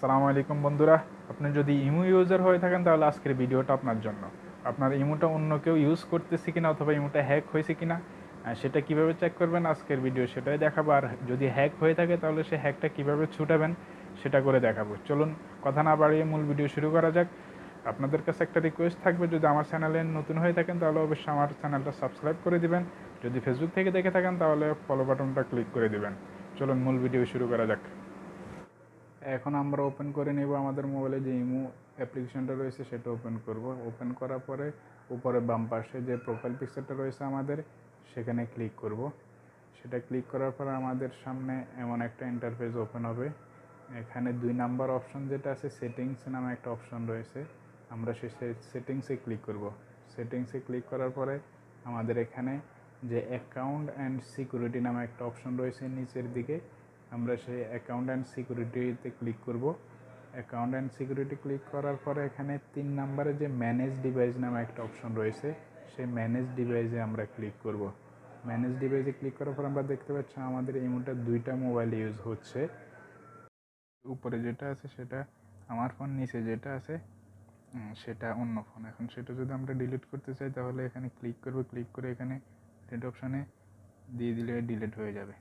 আসসালামু আলাইকুম বন্ধুরা, আপনি যদি ইমো ইউজার হয়ে থাকেন তাহলে আজকের ভিডিওটা আপনার জন্য। আপনার ইমোটা অন্য কেউ ইউজ করতেছে কিনা অথবা ইমোটা হ্যাক হয়েছে কিনা সেটা কিভাবে চেক করবেন আজকের ভিডিও সেটাই দেখাবো। আর যদি হ্যাক হয়ে থাকে তাহলে সেই হ্যাকটা কিভাবে ছুটাবেন সেটা করে দেখাবো। চলুন কথা না বাড়িয়ে মূল ভিডিও শুরু করা যাক। আপনাদের কাছে একটা রিকোয়েস্ট থাকবে, যদি আমার চ্যানেলে নতুন হয়ে থাকেন তাহলে অবশ্যই আমার চ্যানেলটা সাবস্ক্রাইব করে দিবেন। যদি ফেসবুক থেকে দেখে থাকেন তাহলে ফলো বাটনটা ক্লিক করে দিবেন। চলুন মূল ভিডিও শুরু করা যাক। এখন আমরা ওপেন করে নেব আমাদের মোবাইলে যে ইমো অ্যাপ্লিকেশনটা রয়েছে সেটা ওপেন করব। ওপেন করার পরে উপরে বাম পাশে যে প্রোফাইল পিকচারটা রয়েছে আমাদের সেখানে ক্লিক করব। সেটা ক্লিক করার পরে আমাদের সামনে এমন একটা ইন্টারফেস ওপেন হবে। এখানে 2 নাম্বার অপশন যেটা আছে সেটিংস নামে একটা অপশন রয়েছে, আমরা সেই সেটিংসে ক্লিক করব। সেটিংসে ক্লিক করার পরে আমাদের এখানে যে অ্যাকাউন্ট অ্যান্ড সিকিউরিটি নামে একটা অপশন রয়েছে নিচের দিকে, আমরা সেই অ্যাকাউন্ট অ্যান্ড সিকিউরিটিতে ক্লিক করব। অ্যাকাউন্ট অ্যান্ড সিকিউরিটি ক্লিক করার পরে এখানে 3 নম্বরে যে ম্যানেজ ডিভাইস নামে একটা অপশন রয়েছে সেই ম্যানেজ ডিভাইসে আমরা ক্লিক করব। ম্যানেজ ডিভাইসে ক্লিক করার পর আমরা দেখতে পাচ্ছি আমাদের ইমোটা 2টা মোবাইল ইউজ হচ্ছে। উপরে যেটা আছে সেটা আমার ফোন, নিচে যেটা আছে সেটা অন্য ফোন। এখন সেটা যদি আমরা ডিলিট করতে চাই তাহলে এখানে ক্লিক করব, ক্লিক করে এখানে ডিলিট অপশানে দিয়ে দিলে ডিলিট হয়ে যাবে।